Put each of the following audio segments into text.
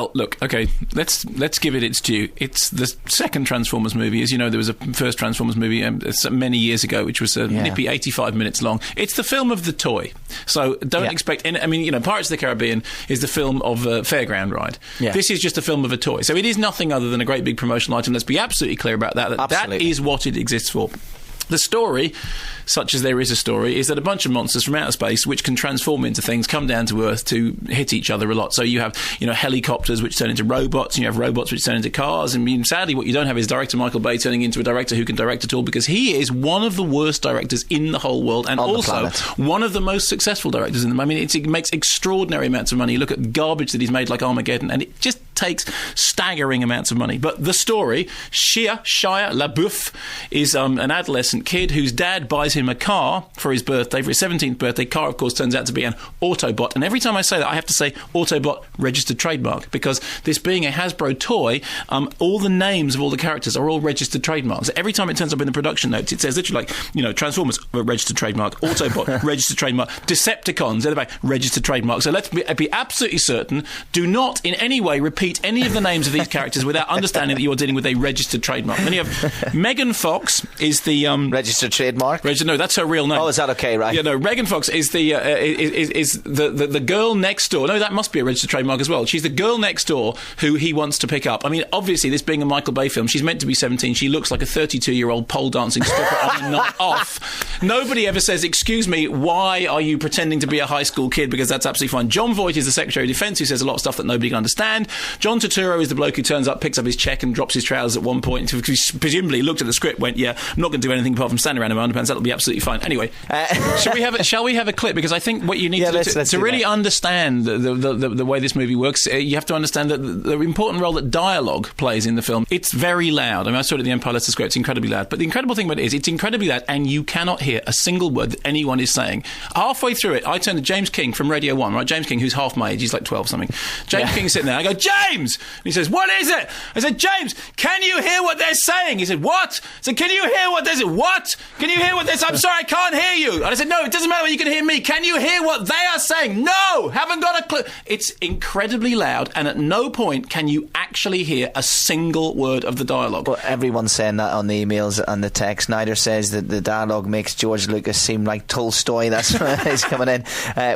Oh, look, okay, let's give it its due. It's the second Transformers movie. As you know, there was a first Transformers movie many years ago, which was nippy 85 minutes long. It's the film of the toy. So don't expect... I mean, you know, Pirates of the Caribbean is the film of a fairground ride. Yeah. This is just a film of a toy. So it is nothing other than a great big promotional item. Let's be absolutely clear about that. That is what it exists for. The story, such as there is a story, is that a bunch of monsters from outer space, which can transform into things, come down to Earth to hit each other a lot. So you have, you know, helicopters which turn into robots, and you have robots which turn into cars. And I mean, sadly, what you don't have is director Michael Bay turning into a director who can direct at all, because he is one of the worst directors in the whole world, and also one of the most successful directors in them. I mean, it makes extraordinary amounts of money. You look at garbage that he's made, like Armageddon, and it just takes staggering amounts of money. But the story, Shia LaBeouf, is an adolescent kid whose dad buys him a car for his birthday, for his 17th birthday. Car, of course, turns out to be an Autobot. And every time I say that, I have to say Autobot registered trademark, because this being a Hasbro toy, all the names of all the characters are all registered trademarks. Every time it turns up in the production notes, it says literally like, you know, Transformers, registered trademark, Autobot, registered trademark, Decepticons, at the back, registered trademark. So let's be absolutely certain, do not in any way repeat any of the names of these characters without understanding that you're dealing with a registered trademark. Then you have Megan Fox is the registered trademark. No, that's her real name. Oh, is that okay? Right? Yeah, no. Megan Fox is the the girl next door. No, that must be a registered trademark as well. She's the girl next door who he wants to pick up. I mean, obviously, this being a Michael Bay film, she's meant to be 17. She looks like a 32-year-old pole dancing stripper on a night off. Nobody ever says, "Excuse me, why are you pretending to be a high school kid?" Because that's absolutely fine. John Voight is the Secretary of Defence, who says a lot of stuff that nobody can understand. John Turturro is the bloke who turns up, picks up his check and drops his trousers at one point. Presumably looked at the script, went, "Yeah, I'm not going to do anything apart from stand around in my underpants. That'll be absolutely fine." Anyway, shall we have a clip? Because I think what you need to really understand the way this movie works, you have to understand that the important role that dialogue plays in the film. It's very loud. I mean, I saw it at the Empire Leicester Square. It's incredibly loud. But the incredible thing about it is it's incredibly loud, and you cannot hear a single word that anyone is saying. Halfway through it, I turned to James King from Radio 1, right? James King, who's half my age. He's like 12 something. James King's sitting there. I go, "James!" And he says, "What is it?" I said, "James, can you hear what they're saying?" He said, "What?" I said, "Can you hear what they're saying?" "What? Can you hear what they're saying?" "I'm sorry, I can't hear you." And I said, "No, it doesn't matter whether you can hear me. Can you hear what they are saying?" "No, haven't got a clue." It's incredibly loud, and at no point can you actually hear a single word of the dialogue. Well, everyone's saying that on the emails and the text. Snyder says that the dialogue makes George Lucas seem like Tolstoy. That's who's coming in.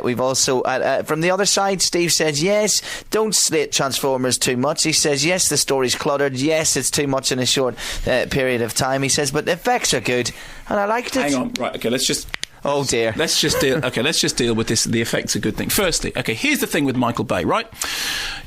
We've also, from the other side, Steve says, yes, don't slate Transformers too much. He says, yes, the story's cluttered. Yes, it's too much in a short period of time. He says, but the effects are good, and I liked it. Hang on, right, okay, let's just... Oh dear. Let's just deal with this. The effect's a good thing. Firstly, okay, here's the thing with Michael Bay, right?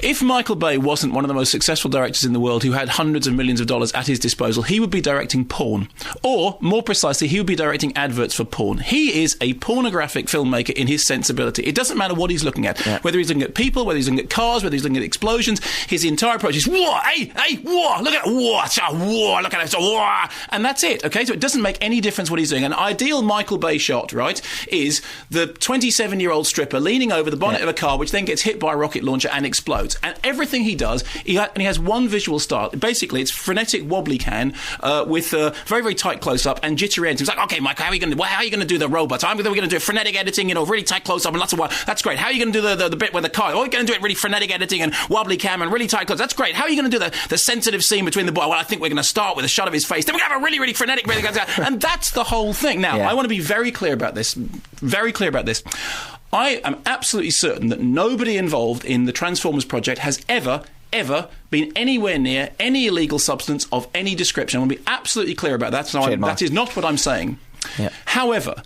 If Michael Bay wasn't one of the most successful directors in the world who had hundreds of millions of dollars at his disposal, he would be directing porn. Or, more precisely, he would be directing adverts for porn. He is a pornographic filmmaker in his sensibility. It doesn't matter what he's looking at. Yeah. Whether he's looking at people, whether he's looking at cars, whether he's looking at explosions, his entire approach is, whoa, hey, whoa, look at that, whoa, look at that, whoa. And that's it, okay? So it doesn't make any difference what he's doing. An ideal Michael Bay shot, right, is the 27-year-old stripper leaning over the bonnet of a car, which then gets hit by a rocket launcher and explodes. And everything he does, he has one visual style. Basically, it's frenetic wobbly cam with very, very tight close-up and jittery editing. It's like, okay, Michael, how are you going to do the robots? We're going to do frenetic editing, really tight close-up and lots of... That's great. How are you going to do the bit with the car? We're going to do it really frenetic editing and wobbly cam and really tight close. That's great. How are you going to do the sensitive scene between the boy? Well, I think we're going to start with a shot of his face. Then we're going to have a really, really frenetic... And that's the whole thing. Now, I want to be very clear about this. Very clear about this. I am absolutely certain that nobody involved in the Transformers project has ever been anywhere near any illegal substance of any description. I want to be absolutely clear about that. So that is not what I'm saying. Yeah. However,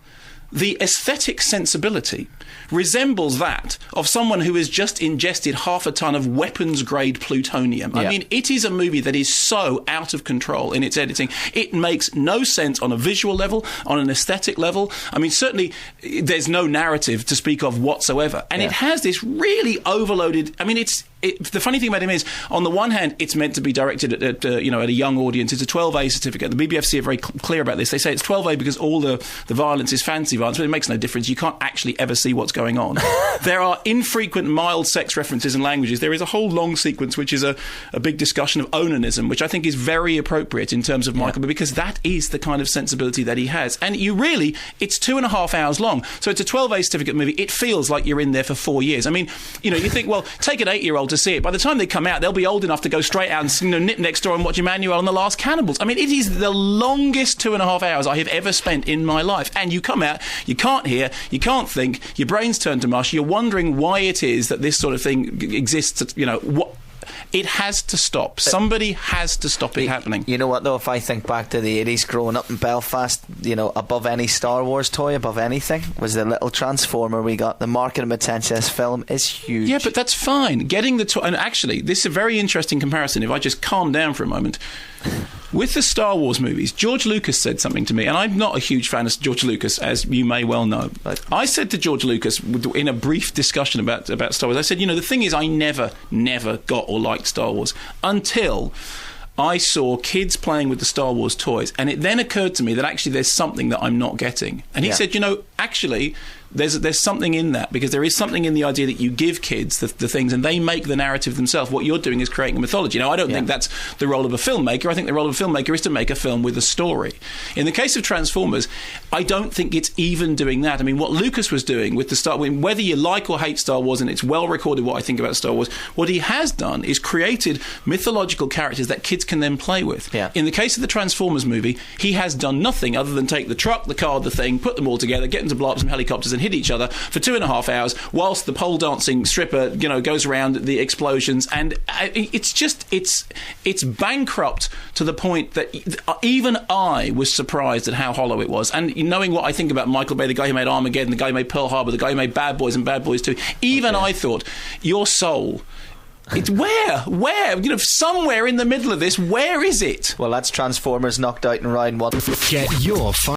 the aesthetic sensibility resembles that of someone who has just ingested half a ton of weapons-grade plutonium. I mean, it is a movie that is so out of control in its editing. It makes no sense on a visual level, on an aesthetic level. I mean, certainly there's no narrative to speak of whatsoever. And it has this really overloaded... I mean, the funny thing about him is, on the one hand, it's meant to be directed at a young audience. It's a 12A certificate. The BBFC are very clear about this. They say it's 12A because all the violence is fantasy violence, but it makes no difference. You can't actually ever see what's going on. There are infrequent mild sex references and languages. There is a whole long sequence which is a big discussion of onanism, which I think is very appropriate in terms of Michael, because that is the kind of sensibility that he has. And it's 2.5 hours long. So it's a 12A certificate movie. It feels like you're in there for 4 years. I mean, you think, well, take an 8-year-old to see it. By the time they come out, they'll be old enough to go straight out and nip next door and watch Emmanuel and the Last Cannibals. I mean, it is the longest 2.5 hours I have ever spent in my life. And you come out, you can't hear, you can't think, your brain's turned to mush, you're wondering why it is that this sort of thing exists. What. It has to stop. Somebody has to stop it happening. You know what, though? If I think back to the 80s, growing up in Belfast, above any Star Wars toy, above anything, was the little Transformer we got. The market and potential of this film is huge. Yeah, but that's fine. Getting the toy... And actually, this is a very interesting comparison. If I just calm down for a moment... With the Star Wars movies, George Lucas said something to me, and I'm not a huge fan of George Lucas, as you may well know. I said to George Lucas, in a brief discussion about Star Wars, I said, the thing is, I never got or liked Star Wars until I saw kids playing with the Star Wars toys, and it then occurred to me that actually there's something that I'm not getting. And he said, actually... There's something in that, because there is something in the idea that you give kids the things and they make the narrative themselves. What you're doing is creating a mythology. Now, I don't think that's the role of a filmmaker. I think the role of a filmmaker is to make a film with a story. In the case of Transformers, I don't think it's even doing that. I mean, what Lucas was doing with the Star Wars, whether you like or hate Star Wars, and it's well recorded what I think about Star Wars, what he has done is created mythological characters that kids can then play with. Yeah. In the case of the Transformers movie, he has done nothing other than take the truck, the car, the thing, put them all together, get them to blow up some helicopters and hit each other for 2.5 hours whilst the pole dancing stripper goes around the explosions, and it's bankrupt to the point that even I was surprised at how hollow it was. And knowing what I think about Michael Bay, the guy who made Armageddon, the guy who made Pearl Harbor, the guy who made Bad Boys and Bad Boys 2, even I thought, your soul, it's where somewhere in the middle of this, where is it? Well, that's Transformers knocked out and riding what. Get your